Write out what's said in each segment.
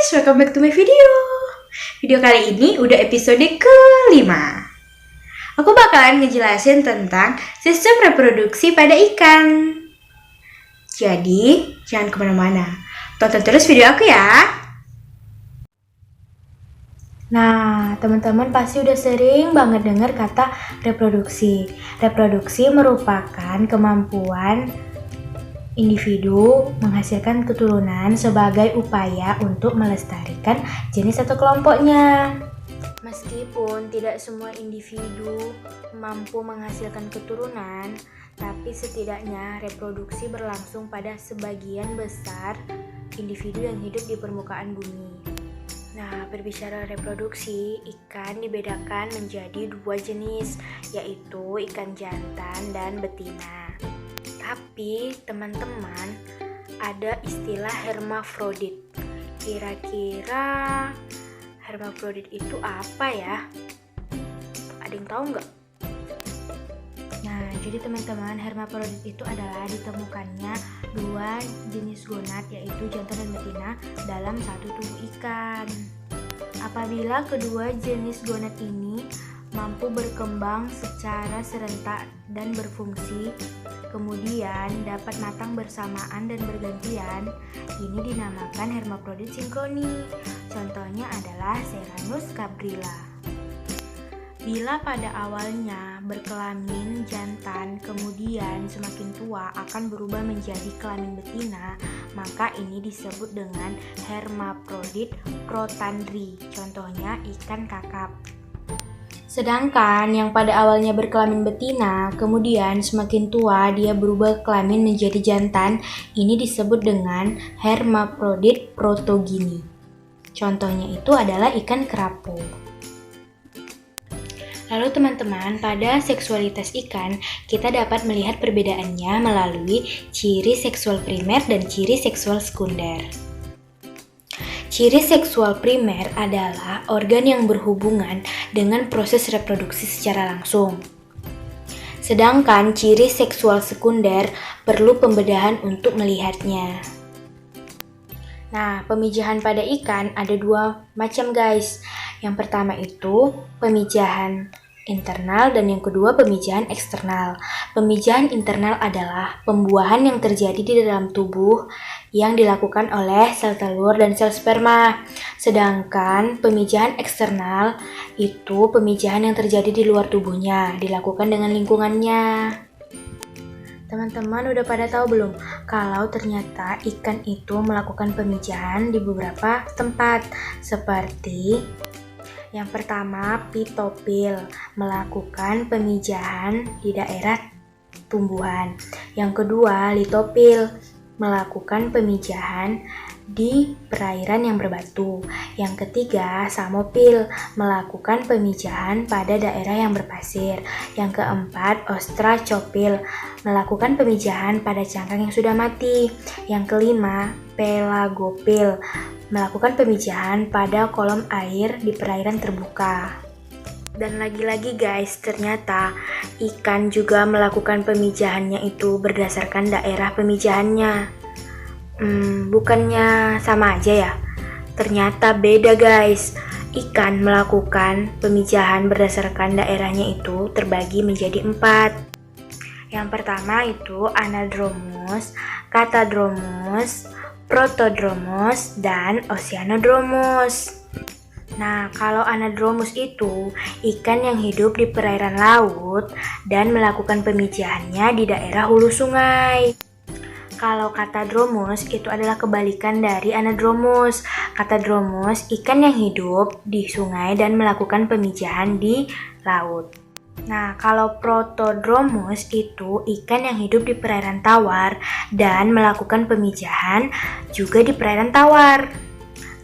guys, welcome back to my video. Video kali ini udah episode ke-5. Aku bakalan ngejelasin tentang sistem reproduksi pada ikan. Jadi, jangan kemana-mana. Tonton terus video aku ya. Nah, teman-teman pasti udah sering banget dengar kata reproduksi. Reproduksi merupakan kemampuan individu menghasilkan keturunan sebagai upaya untuk melestarikan jenis atau kelompoknya. Meskipun tidak semua individu mampu menghasilkan keturunan, tapi setidaknya reproduksi berlangsung pada sebagian besar individu yang hidup di permukaan bumi. Nah, berbicara reproduksi, ikan dibedakan menjadi dua jenis, yaitu ikan jantan dan betina. Tapi teman-teman, ada istilah hermafrodit. Kira-kira hermafrodit itu apa ya? Ada yang tahu nggak? Nah, jadi teman-teman, hermafrodit itu adalah ditemukannya dua jenis gonad, yaitu jantan dan betina, dalam satu tubuh ikan. Apabila kedua jenis gonad ini mampu berkembang secara serentak dan berfungsi, kemudian dapat matang bersamaan dan bergantian, ini dinamakan hermafrodit sinkroni. Contohnya adalah Ceranus cabrilla. Bila pada awalnya berkelamin jantan, kemudian semakin tua akan berubah menjadi kelamin betina, maka ini disebut dengan hermafrodit protandri. Contohnya ikan kakap. Sedangkan yang pada awalnya berkelamin betina, kemudian semakin tua dia berubah kelamin menjadi jantan, ini disebut dengan hermafrodit protogini. Contohnya itu adalah ikan kerapu. Lalu teman-teman, pada seksualitas ikan, kita dapat melihat perbedaannya melalui ciri seksual primer dan ciri seksual sekunder. Ciri seksual primer adalah organ yang berhubungan dengan proses reproduksi secara langsung. Sedangkan ciri seksual sekunder perlu pembedahan untuk melihatnya. Nah, pemijahan pada ikan ada dua macam guys. Yang pertama itu pemijahan internal dan yang kedua pemijahan eksternal. Pemijahan internal adalah pembuahan yang terjadi di dalam tubuh yang dilakukan oleh sel telur dan sel sperma. Sedangkan pemijahan eksternal itu pemijahan yang terjadi di luar tubuhnya, dilakukan dengan lingkungannya. Teman-teman udah pada tahu belum kalau ternyata ikan itu melakukan pemijahan di beberapa tempat, seperti yang pertama, pitopil melakukan pemijahan di daerah tumbuhan. Yang kedua, litopil melakukan pemijahan di perairan yang berbatu. Yang ketiga, samopil melakukan pemijahan pada daerah yang berpasir. Yang keempat, ostracopil melakukan pemijahan pada cangkang yang sudah mati. Yang kelima, pelagopil melakukan pemijahan pada kolom air di perairan terbuka. Dan lagi-lagi guys, ternyata ikan juga melakukan pemijahannya itu berdasarkan daerah pemijahannya. Bukannya sama aja ya? Ternyata beda guys. Ikan melakukan pemijahan berdasarkan daerahnya itu terbagi menjadi 4. Yang pertama itu anadromos, catadromos, protodromos, dan oceanodromos. Nah, kalau anadromos itu ikan yang hidup di perairan laut dan melakukan pemijahannya di daerah hulu sungai. Kalau catadromos itu adalah kebalikan dari anadromos. Catadromos ikan yang hidup di sungai dan melakukan pemijahan di laut. Nah, kalau protodromos itu ikan yang hidup di perairan tawar dan melakukan pemijahan juga di perairan tawar.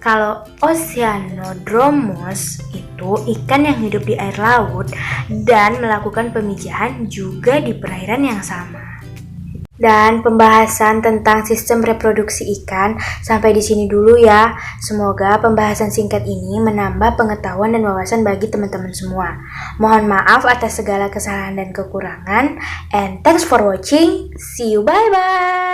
Kalau oceanodromos itu ikan yang hidup di air laut dan melakukan pemijahan juga di perairan yang sama. Dan pembahasan tentang sistem reproduksi ikan sampai di sini dulu ya. Semoga pembahasan singkat ini menambah pengetahuan dan wawasan bagi teman-teman semua. Mohon maaf atas segala kesalahan dan kekurangan. And thanks for watching. See you, bye-bye.